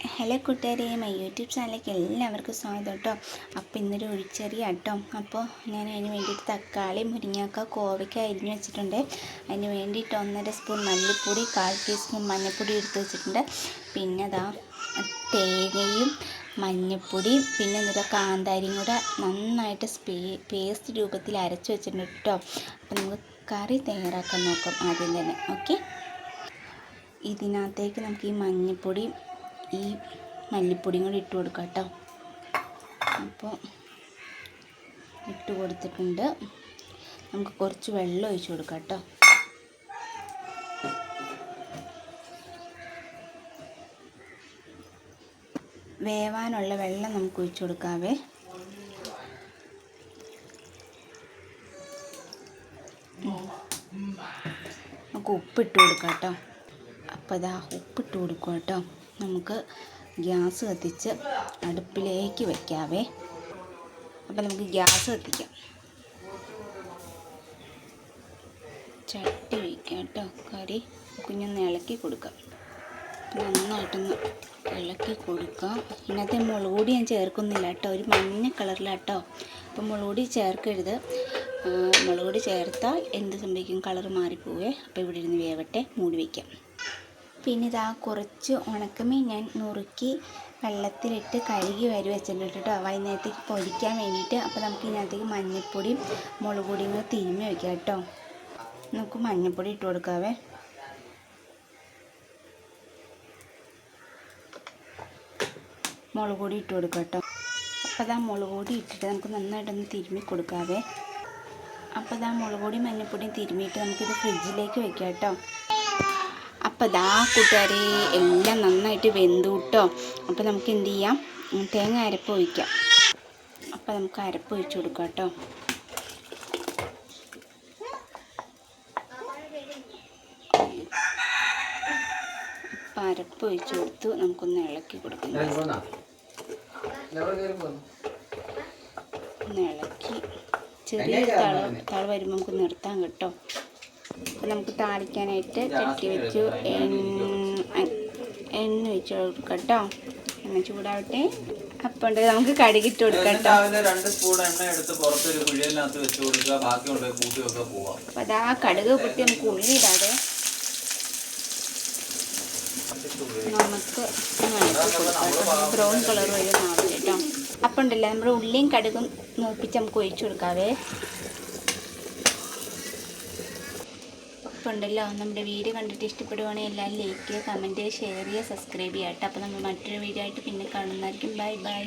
Hello കൂട്ടുകാരെ, my YouTube ചാനലിലേക്ക് എല്ലാവർക്കും സ്വാഗതം കേട്ടോ. അപ്പോൾ ഇന്നൊരു ഒഴിച്ചെറി കേട്ടോ. അപ്പോൾ ഞാൻ അതിന് വേണ്ടിയിട്ട് തക്കാളി, മുരിങ്ങക്ക, കോവയ്ക്ക അരിഞ്ഞ് വെച്ചിട്ടുണ്ട്. അതിന് വേണ്ടിയിട്ട് 1.5 സ്പൂൺ മല്ലിപ്പൊടി, 1/4 ടീസ്പൂൺ മഞ്ഞൾപ്പൊടി എടുത്ത് വെച്ചിട്ടുണ്ട്. പിന്നെ അതാ തേങ്ങയും മഞ്ഞൾപ്പൊടിയും പിന്നെ എന്നിട്ട് കാന്താരിയും കൂടെ നന്നായിട്ട് പേസ്റ്റ് രൂപത്തിൽ അരച്ച് വെച്ചിട്ടുണ്ട് കേട്ടോ. അപ്പോൾ നമുക്ക് കറി തയ്യാറാക്കാൻ നോക്കാം ആദ്യം തന്നെ. ഓക്കെ, ഇതിനകത്തേക്ക് നമുക്ക് ഈ മഞ്ഞൾപ്പൊടി ഈ മല്ലിപ്പൊടിയും കൂടി ഇട്ട് കൊടുക്കാം കേട്ടോ. അപ്പോൾ ഇട്ട് കൊടുത്തിട്ടുണ്ട്. നമുക്ക് കുറച്ച് വെള്ളം ഒഴിച്ച് കൊടുക്കാം കേട്ടോ. വേവാനുള്ള വെള്ളം നമുക്ക് ഒഴിച്ച് കൊടുക്കാവേ. നമുക്ക് ഉപ്പിട്ട് കൊടുക്കാം കേട്ടോ. അപ്പോൾ അതാ ഉപ്പിട്ട് കൊടുക്കുക കേട്ടോ. നമുക്ക് ഗ്യാസ് കത്തിച്ച് അടുപ്പിലേക്ക് വയ്ക്കാവേ. അപ്പോൾ നമുക്ക് ഗ്യാസ് കത്തിക്കാം. ചട്ടി വയ്ക്കാം കേട്ടോ. കറി കുഞ്ഞൊന്ന് ഇളക്കി കൊടുക്കാം. നന്നായിട്ടൊന്ന് ഇളക്കി കൊടുക്കാം. ഇതിനകത്ത് മുളക് പൊടി ഞാൻ ചേർക്കുന്നില്ല കേട്ടോ. ഒരു മഞ്ഞ കളറിലാട്ടോ. അപ്പോൾ മുളക് പൊടി ചേർക്കരുത്. മുളക് പൊടി ചേർത്താൽ എന്ത് സംഭവിക്കും? കളർ മാറിപ്പോവേ. അപ്പോൾ ഇവിടെ ഇരുന്ന് വേവട്ടെ, മൂടി വയ്ക്കാം. പിന്നെ ഇതാ കുറച്ച് ഉണക്കമീൻ ഞാൻ നുറുക്കി വെള്ളത്തിലിട്ട് കഴുകി വെച്ചിട്ടുണ്ട് കേട്ടോ, വൈകുന്നേരത്തേക്ക് പൊരിക്കാൻ വേണ്ടിയിട്ട്. അപ്പോൾ നമുക്ക് ഇതിനകത്തേക്ക് മഞ്ഞൾപ്പൊടിയും മുളക് പൊടിയും കൂടെ തിരുമ്മി വയ്ക്കാം കേട്ടോ. നമുക്ക് മഞ്ഞൾപ്പൊടി ഇട്ട് കൊടുക്കാവേ. മുളക് പൊടി ഇട്ട് കൊടുക്കാം കേട്ടോ. അപ്പോൾ അതാ മുളക് പൊടി ഇട്ടിട്ട് നമുക്ക് നന്നായിട്ടൊന്ന് തിരുമ്മി കൊടുക്കാവേ. അപ്പോൾ അതാ മുളക് പൊടിയും മഞ്ഞൾപ്പൊടിയും തിരുമ്മിയിട്ട് നമുക്കിത് ഫ്രിഡ്ജിലേക്ക് വയ്ക്കാം കേട്ടോ. അപ്പോൾ ദാ കൂട്ടുകാരെ എല്ലാം നന്നായിട്ട് വെന്തു കേട്ടോ. അപ്പോൾ നമുക്ക് എന്ത് ചെയ്യാം? തേങ്ങ അരപ്പ് ഒഴിക്കാം. അപ്പോൾ നമുക്ക് അരപ്പ് ഒഴിച്ച് കൊടുക്കാം കേട്ടോ. അപ്പോൾ അരപ്പ് ഒഴിച്ച് കൊടുത്തു. നമുക്കൊന്ന് ഇളക്കി കൊടുക്കാം. ഒന്ന് ഇളക്കി ചെറിയൊരു തള വരുമ്പോൾ നമുക്ക് നിർത്താം കേട്ടോ. അപ്പോൾ നമുക്ക് താളിക്കാനായിട്ട് ചട്ടി വെച്ചു എണ്ണ ഒഴിച്ച് കൊടുക്കാം കേട്ടോ. എണ്ണ ചൂടാവട്ടെ. അപ്പോൾ ഉണ്ട് നമുക്ക് കടുകിട്ട് കൊടുക്കാം കേട്ടോ. അപ്പോൾ അതാ കടുക് പൊട്ടി നമുക്ക് ഉള്ളി ഇടാതെ നമുക്ക് ബ്രൗൺ കളർ വരുന്നാവും കേട്ടോ. അപ്പോൾ ഉണ്ടല്ലോ നമ്മുടെ ഉള്ളിയും കടുകും മൂപ്പിച്ച് നമുക്ക് ഒഴിച്ചു കൊടുക്കാവേ. അപ്പോൾ ഉണ്ടല്ലോ നമ്മുടെ വീഡിയോ കണ്ടിട്ട് ഇഷ്ടപ്പെടുവാണെങ്കിൽ എല്ലാവരും ലൈക്ക് ചെയ്യുക, കമൻറ്റ് ചെയ്യുക, ഷെയർ ചെയ്യുക, സബ്സ്ക്രൈബ് ചെയ്യുക കേട്ടോ. അപ്പോൾ നമ്മൾ മറ്റൊരു വീഡിയോ ആയിട്ട് പിന്നെ കാണുന്നതായിരിക്കും. Bye bye.